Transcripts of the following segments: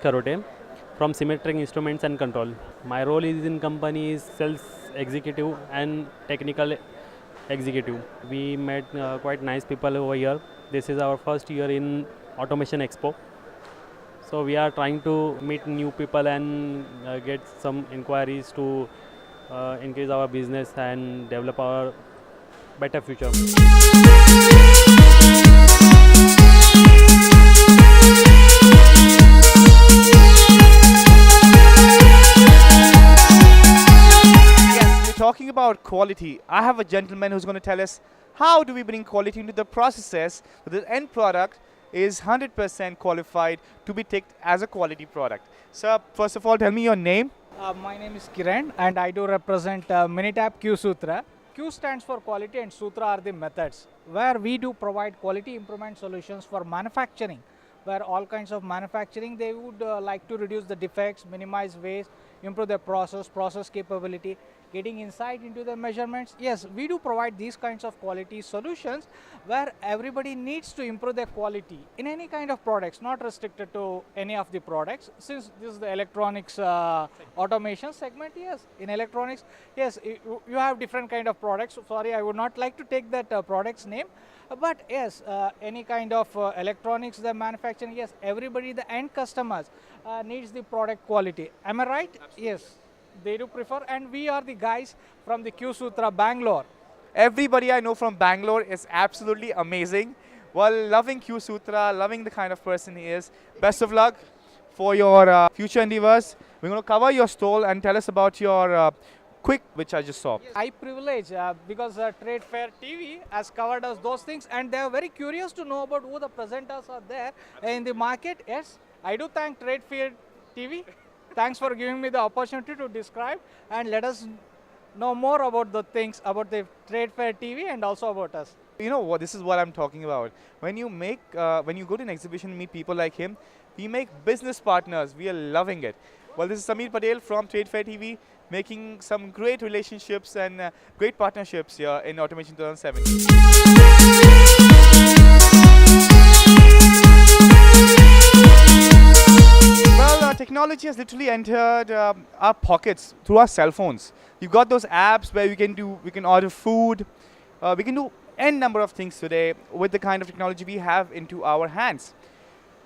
Karote from Symmetric Instruments and Control. My role is in company is sales executive and technical executive. We met quite nice people over here. This is our first year in Automation Expo. So we are trying to meet new people and get some inquiries to increase our business and develop our better future. Talking about quality, I have a gentleman who's going to tell us how do we bring quality into the processes so the end product is 100% qualified to be ticked as a quality product. Sir, first of all, tell me your name. My name is Kiran and I do represent Minitab Q Sutra. Q stands for quality and Sutra are the methods, where we do provide quality improvement solutions for manufacturing, where all kinds of manufacturing they would like to reduce the defects, minimize waste, improve their process capability, getting insight into the measurements. Yes, we do provide these kinds of quality solutions where everybody needs to improve their quality in any kind of products, not restricted to any of the products. Since this is the electronics automation segment, yes, in electronics, yes, you have different kind of products. Sorry, I would not like to take that product's name. But yes, any kind of electronics the manufacturing, yes, everybody, the end customers needs the product quality. Am I right? Absolutely. Yes, they do prefer, and we are the guys from the Q Sutra Bangalore. Everybody I know from Bangalore is absolutely amazing. Well, loving Q Sutra, loving the kind of person he is. Best of luck for your future endeavors. We're going to cover your stall and tell us about your quick, which I just saw. Yes, I privilege because TradeFair TV has covered us those things, and they are very curious to know about who the presenters are there in the market. Yes, I do thank TradeFair TV. Thanks for giving me the opportunity to describe and let us know more about the things about the TradeFair TV and also about us. You know what? This is what I'm talking about. When you go to an exhibition and meet people like him, we make business partners. We are loving it. Well, this is Sameer Patel from TradeFair TV, making some great relationships and great partnerships here in Automation 2017. Well, technology has literally entered our pockets through our cell phones. You've got those apps where we can order food, we can do n number of things today with the kind of technology we have into our hands.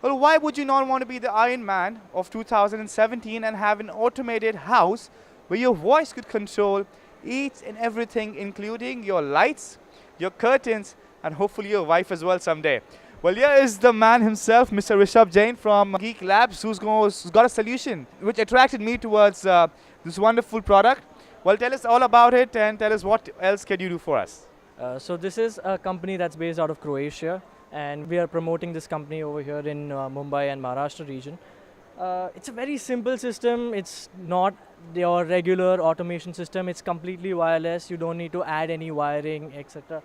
Well, why would you not want to be the Iron Man of 2017 and have an automated house where your voice could control each and everything, including your lights, your curtains, and hopefully your wife as well someday? Well, here is the man himself, Mr. Rishabh Jain from Geek Labs, who's got a solution which attracted me towards this wonderful product. Well, tell us all about it and tell us what else can you do for us. So this is a company that's based out of Croatia, and we are promoting this company over here in Mumbai and Maharashtra region. It's a very simple system. It's not your regular automation system. It's completely wireless. You don't need to add any wiring, etc.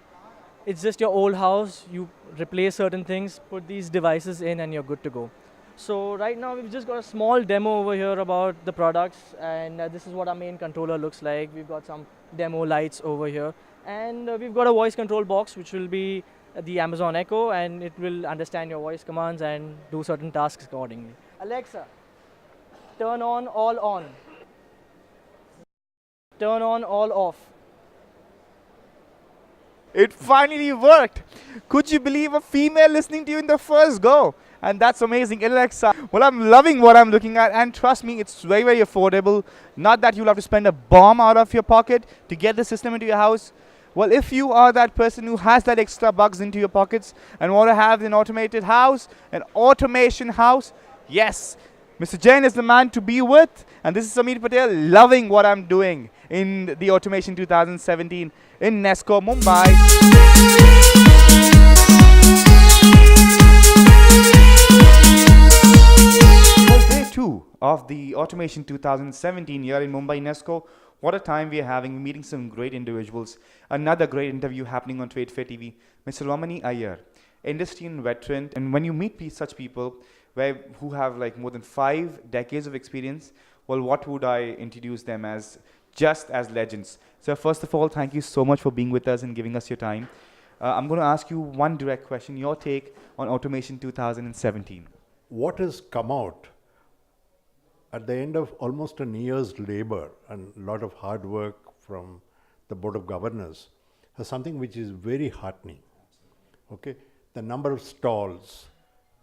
It's just your old house. You replace certain things, put these devices in, and you're good to go. So right now we've just got a small demo over here about the products, and this is what our main controller looks like. We've got some demo lights over here, and we've got a voice control box which will be the Amazon Echo, and it will understand your voice commands and do certain tasks accordingly. Alexa, turn on all on. Turn on all off. It finally worked. Could you believe a female listening to you in the first go? And that's amazing. Alexa, well, I'm loving what I'm looking at, and trust me, it's very, very affordable. Not that you'll have to spend a bomb out of your pocket to get the system into your house. Well, if you are that person who has that extra bucks into your pockets and want to have an automated house, an automation house, yes, Mr. Jain is the man to be with. And this is Sameer Patel, loving what I'm doing in the Automation 2017 in Expo, Mumbai. Well, day 2 of the Automation 2017 here in Mumbai Expo. What a time we are having, meeting some great individuals. Another great interview happening on TradeFair TV. Mr. Ramani Iyer, industry veteran. And when you meet such people who have like more than 5 decades of experience, well, what would I introduce them as? Just as legends. So first of all, thank you so much for being with us and giving us your time. I'm going to ask you one direct question, your take on Automation 2017. What has come out at the end of almost an year's labor and a lot of hard work from the Board of Governors, has something which is very heartening. Okay, the number of stalls,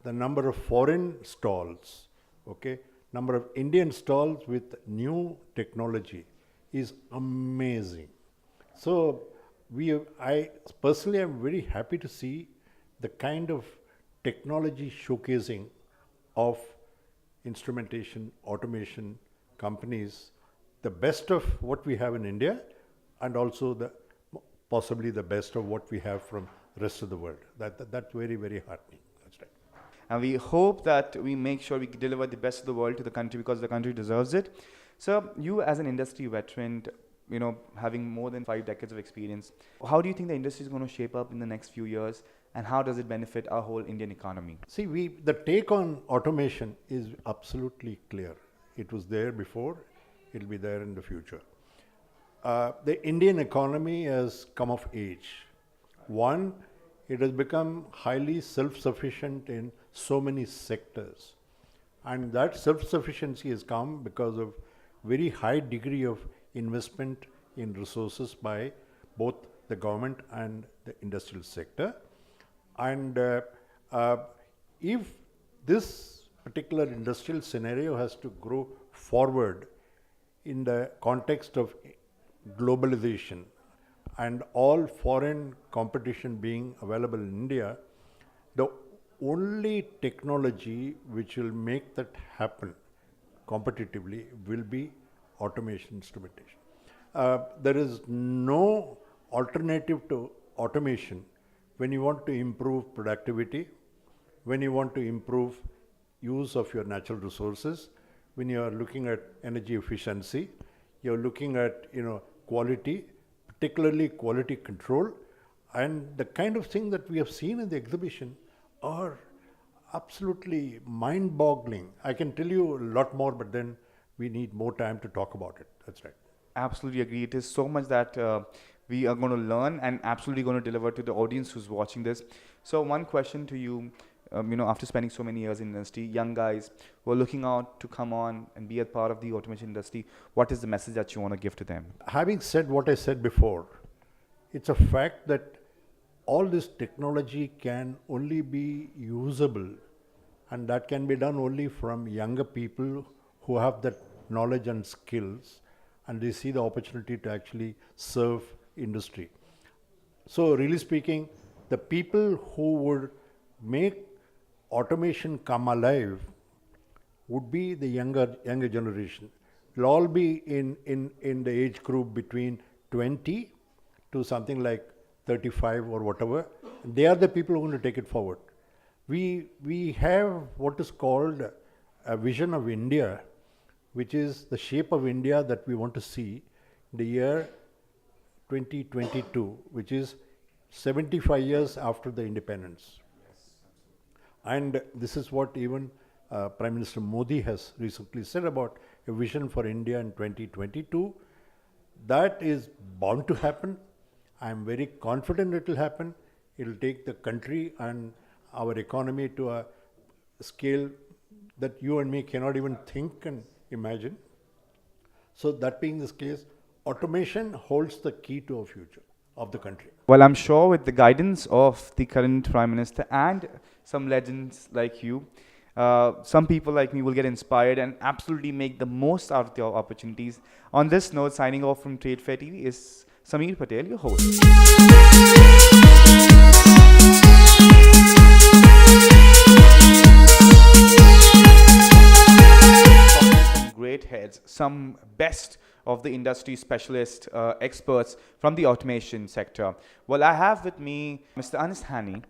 the number of foreign stalls, okay, number of Indian stalls with new technology is amazing. So I personally am very happy to see the kind of technology showcasing of instrumentation, automation companies, the best of what we have in India, and also possibly the best of what we have from the rest of the world. That's very, very heartening. That's right. And we hope that we make sure we deliver the best of the world to the country because the country deserves it. So you as an industry veteran, having more than 5 decades of experience, how do you think the industry is going to shape up in the next few years, and how does it benefit our whole Indian economy? See, the take on automation is absolutely clear. It was there before, it'll be there in the future. The Indian economy has come of age. One, it has become highly self-sufficient in so many sectors. And that self-sufficiency has come because of very high degree of investment in resources by both the government and the industrial sector. And if this particular industrial scenario has to grow forward in the context of globalization and all foreign competition being available in India, the only technology which will make that happen competitively will be automation instrumentation. There is no alternative to automation when you want to improve productivity, when you want to improve use of your natural resources, when you are looking at energy efficiency, you're looking at quality, particularly quality control, and the kind of thing that we have seen in the exhibition are absolutely mind-boggling. I can tell you a lot more, but then we need more time to talk about it. That's right. Absolutely agree. It is so much that we are going to learn and absolutely going to deliver to the audience who's watching this. So one question to you, after spending so many years in the industry, young guys who are looking out to come on and be a part of the automation industry, what is the message that you want to give to them? Having said what I said before, it's a fact that all this technology can only be usable, and that can be done only from younger people who have that knowledge and skills, and they see the opportunity to actually serve industry. So really speaking, the people who would make automation come alive would be the younger generation. Will all be in the age group between 20 to something like 35 or whatever. And they are the people who are going to take it forward. We have what is called a vision of India, which is the shape of India that we want to see in the year 2022, which is 75 years after the independence. And this is what even Prime Minister Modi has recently said about a vision for India in 2022. That is bound to happen. I am very confident it will happen. It will take the country and our economy to a scale that you and me cannot even think and imagine. So that being this case, automation holds the key to our future of the country. Well, I'm sure with the guidance of the current Prime Minister and some legends like you, some people like me will get inspired and absolutely make the most out of their opportunities. On this note, signing off from TradeFair TV is Sameer Patel, your host. Great heads, some best of the industry specialist experts from the automation sector. Well, I have with me Mr. Anis Hani,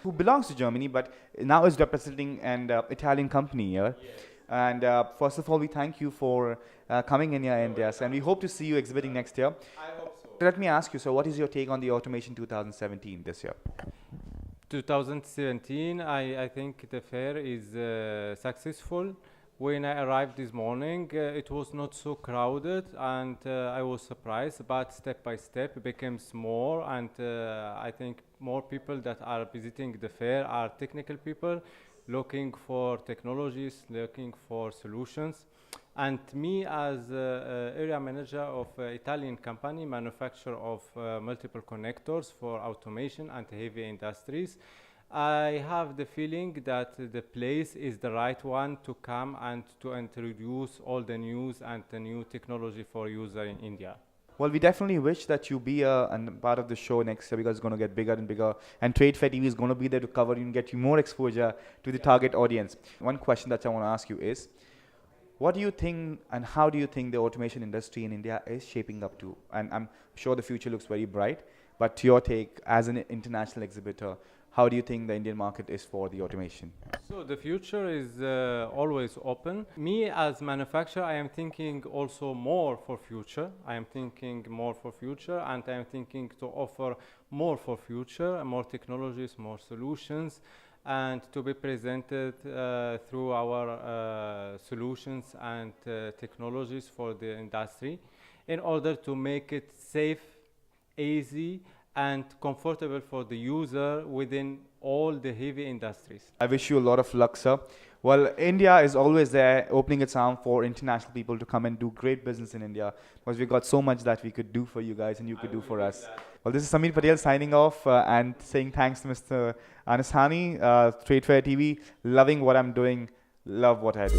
who belongs to Germany, but now is representing an Italian company here. Yes. And first of all, we thank you for coming in here, India, and we hope to see you exhibiting next year. I hope so. Let me ask you, so what is your take on the Automation 2017 this year? 2017, I think the fair is successful. When I arrived this morning, it was not so crowded, and I was surprised, but step by step it becomes more, and I think more people that are visiting the fair are technical people looking for technologies, looking for solutions. And me as area manager of Italian company, manufacturer of multiple connectors for automation and heavy industries, I have the feeling that the place is the right one to come and to introduce all the news and the new technology for user in India. Well, we definitely wish that you be a part of the show next year, because it's going to get bigger and bigger. And TradeFair TV is going to be there to cover you and get you more exposure to the target audience. One question that I want to ask you is, what do you think and how do you think the automation industry in India is shaping up to? And I'm sure the future looks very bright, but to your take as an international exhibitor, how do you think the Indian market is for the automation? So the future is always open. Me as manufacturer, I am thinking also more for future. I am thinking more for future, and I am thinking to offer more for future, more technologies, more solutions, and to be presented through our solutions and technologies for the industry in order to make it safe, easy, and comfortable for the user within all the heavy industries. I wish you a lot of luck, sir. Well, India is always there, opening its arm for international people to come and do great business in India, because we got so much that we could do for you guys and you could do for us. Well, this is Samir Patel signing off and saying thanks to Mr. Anas Hani, TradeFair TV. Loving what I'm doing, love what I do.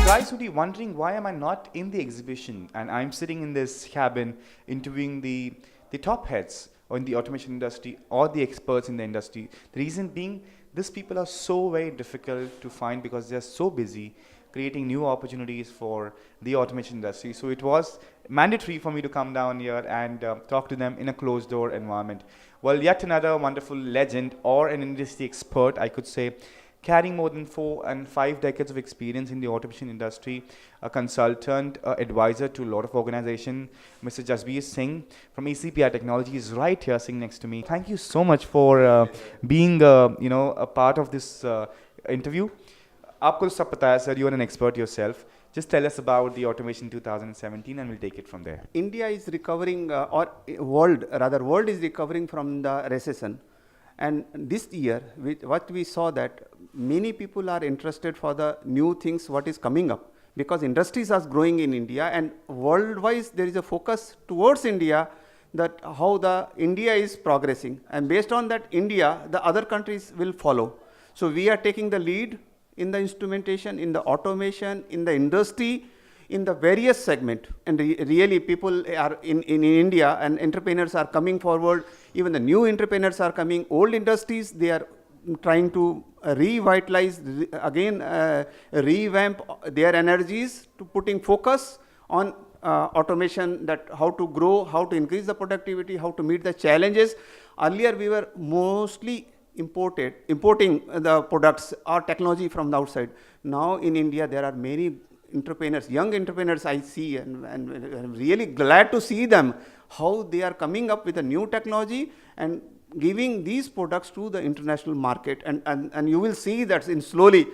Guys would be wondering, why am I not in the exhibition and I'm sitting in this cabin interviewing the top heads in the automation industry or the experts in the industry? The reason being, these people are so very difficult to find because they're so busy creating new opportunities for the automation industry. So it was mandatory for me to come down here and talk to them in a closed door environment. Well, yet another wonderful legend or an industry expert, I could say, carrying more than 4 and 5 decades of experience in the automation industry, a consultant, advisor to a lot of organizations. Mr. Jasbir Singh from ECPI Technology is right here sitting next to me. Thank you so much for being a part of this interview. Aapko to sab pata hai, sir, you are an expert yourself. Just tell us about the automation 2017 and we'll take it from there. India is recovering, or world is recovering from the recession. And this year, what we saw that many people are interested for the new things what is coming up, because industries are growing in India and worldwide there is a focus towards India, that how the India is progressing, and based on that India, the other countries will follow. So we are taking the lead in the instrumentation, in the automation, in the industry, in the various segment, and really people are in India and entrepreneurs are coming forward. Even the new entrepreneurs are coming. Old industries, they are trying to revitalize, revamp their energies to putting focus on automation, that how to grow, how to increase the productivity, how to meet the challenges. Earlier we were mostly importing the products or technology from the outside. Now in India there are many entrepreneurs, young entrepreneurs I see, and I'm really glad to see them, how they are coming up with a new technology and giving these products to the international market. And you will see that in slowly,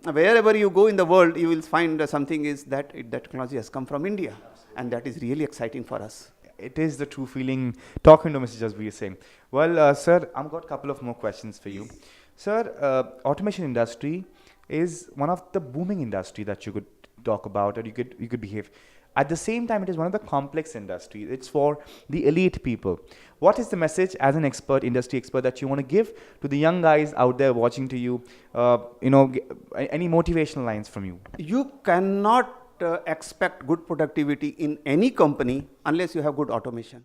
wherever you go in the world, you will find something is that that technology has come from India. And that is really exciting for us. It is the true feeling talking to Mr. Jasbir Singh. Well, sir, I've got a couple of more questions for you. Sir, automation industry is one of the booming industry that you could talk about, or you could behave. At the same time, it is one of the complex industries. It's for the elite people. What is the message as an expert, industry expert, that you want to give to the young guys out there watching to you? Any motivational lines from you? You cannot expect good productivity in any company unless you have good automation.